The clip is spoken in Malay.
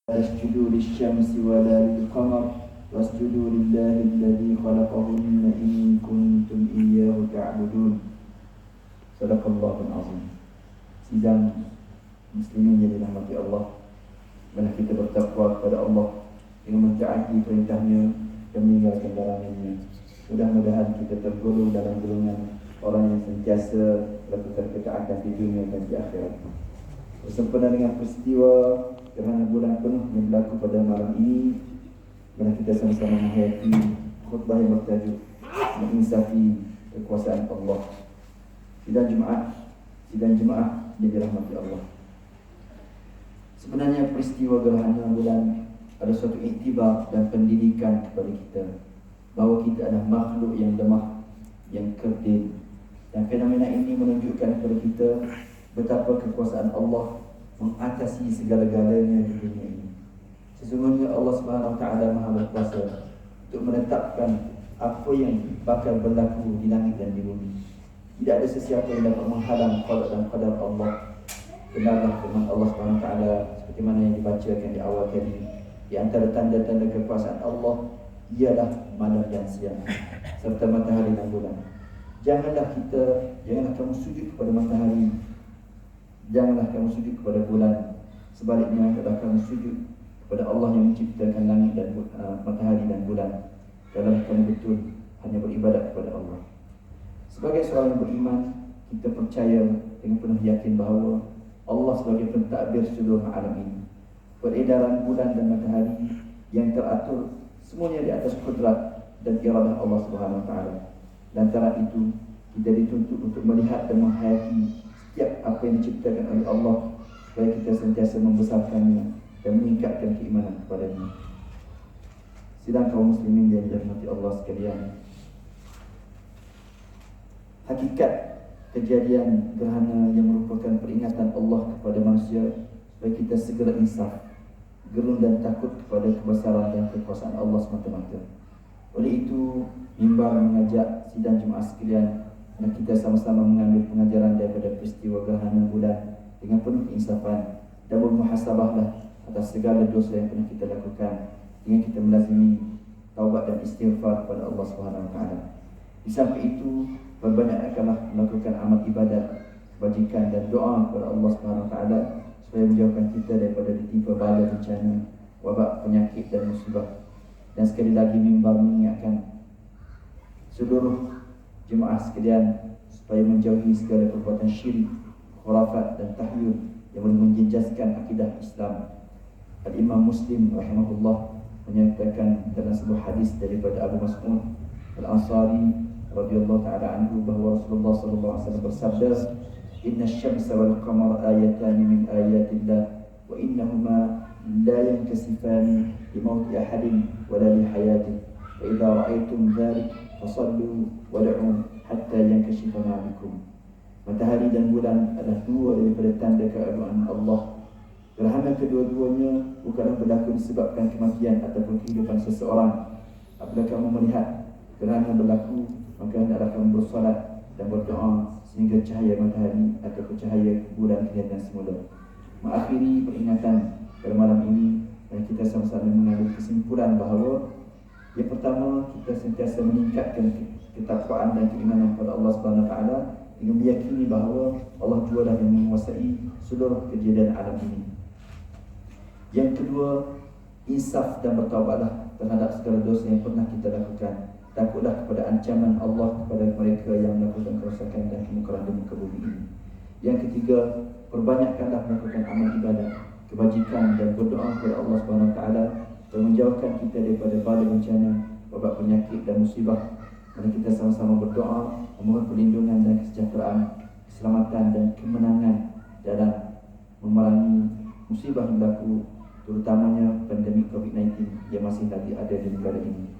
اسجدوا للشمس ولا للقمر واسجدوا لله الذي خلقهن إن كنتم إياه تعبدون. Sadaqallahul azim. Sidang muslimin yang dirahmati Allah, mana kita bertakwa kepada Allah dengan mentaati perintahnya dan meninggalkan larangannya. Mudah-mudahan kita tergolong dalam golongan orang yang sentiasa melakukan ketaatan di dunia dan di akhirat. Bersempena dengan peristiwa gerhana bulan penuh yang berlaku pada malam ini, mana kita sama-sama menghayati khutbah yang bertajuk menginsafi kekuasaan Allah. Sidang Jumaat yang dirahmati Allah. Sebenarnya peristiwa gerhana bulan ada suatu iktibar dan pendidikan kepada kita bahawa kita adalah makhluk yang lemah, yang kerdil, dan fenomena ini menunjukkan kepada kita betapa kekuasaan Allah mengatasi segala-galanya di dunia ini. Sesungguhnya Allah Subhanahu Wa Taala Maha berkuasa untuk menetapkan apa yang bakal berlaku di langit dan di bumi. Tidak ada sesiapa yang dapat menghalang qada dan qadar Allah. Benarlah firman Allah Subhanahu Wa Taala seperti mana yang dibacakan di awal tadi. Di antara tanda-tanda kekuasaan Allah ialah malam dan siang serta matahari dan bulan. Janganlah kamu sujud kepada matahari, janganlah kamu sujud kepada bulan. Sebaliknya, hendaklah kamu sujud kepada Allah yang menciptakan langit dan matahari dan bulan. Kalau kamu betul hanya beribadat kepada Allah. Sebagai seorang yang beriman, kita percaya dengan penuh yakin bahawa Allah sebagai pentadbir seluruh alam ini. Peredaran bulan dan matahari yang teratur semuanya di atas kudrat dan iradah Allah Subhanahu Wa Taala. Lantaran itu, kita dituntut untuk melihat dan menghayati setiap apa yang diciptakan oleh Allah supaya kita sentiasa membesarkannya dan meningkatkan keimanan kepadanya. Sidang kaum muslimin yang dirahmati Allah sekalian, hakikat kejadian gerhana yang merupakan peringatan Allah kepada manusia supaya kita segera insaf, gerun dan takut kepada kebesaran dan kekuasaan Allah semata-mata. Oleh itu, mimbar mengajak sidang Jumaat sekalian dan kita sama-sama mengambil pengajaran daripada peristiwa gerhana bulan dengan penuh keinsafan dan bermuhasabahlah atas segala dosa yang pernah kita lakukan dengan kita melazimi taubat dan istighfar kepada Allah Subhanahu Wa Taala. Di samping itu, perbanyakkanlah melakukan amal ibadat, kebajikan dan doa kepada Allah Subhanahu Wa Taala supaya menjauhkan kita daripada ditimpa bala bencana, wabak, penyakit dan musibah. Dan sekali lagi mimbar mengingatkan seluruh jemaah sekalian supaya menjauhi segala perbuatan syirik, khurafat dan tahyul yang boleh menjejaskan akidah Islam. Al-Imam Muslim rahimahullah menyatakan dalam sebuah hadis daripada Abu Mas'ud Al-Ansari radhiyallahu ta'ala anhu bahawa Rasulullah sallallahu alaihi wasallam bersabda, "Inna asy-syamsa wal qamara ayatan min ayatillah wa innahuma la yankasifani li mauti ahadin wa la li hayatihi. Fa idza ra'aytum dzalik fasallu wad'u hatta yankashifa ma bikum." Matahari dan bulan adalah dua daripada tanda keagungan Allah. Gerhana kedua-duanya bukanlah berlaku disebabkan kematian ataupun kehidupan seseorang. Apabila kamu melihat gerhana berlaku, maka hendaklah kamu bersolat dan berdoa sehingga cahaya matahari ataupun cahaya bulan kelihatan semula. Mengakhiri peringatan pada malam ini, dan kita sama-sama mengambil kesimpulan bahawa yang pertama, kita sentiasa meningkatkan ketakwaan dan keimanan kepada Allah Subhanahu Wa Taala dengan meyakini bahawa Allah jualah yang menguasai seluruh kejadian alam ini. Yang kedua, insaf dan bertaubatlah terhadap segala dosa yang pernah kita lakukan. Takutlah kepada ancaman Allah kepada mereka yang melakukan kerosakan dan kemungkaran di muka bumi ini. Yang ketiga, perbanyakkanlah melakukan amal ibadat, kebajikan dan berdoa kepada Allah Subhanahu Wa Taala dan menjauhkan kita daripada bala bencana, wabak, penyakit dan musibah. Mari kita sama-sama berdoa memohon perlindungan dan kesejahteraan, keselamatan dan kemenangan dalam memerangi musibah yang berlaku, terutamanya pandemik COVID-19 yang masih lagi ada di negara ini.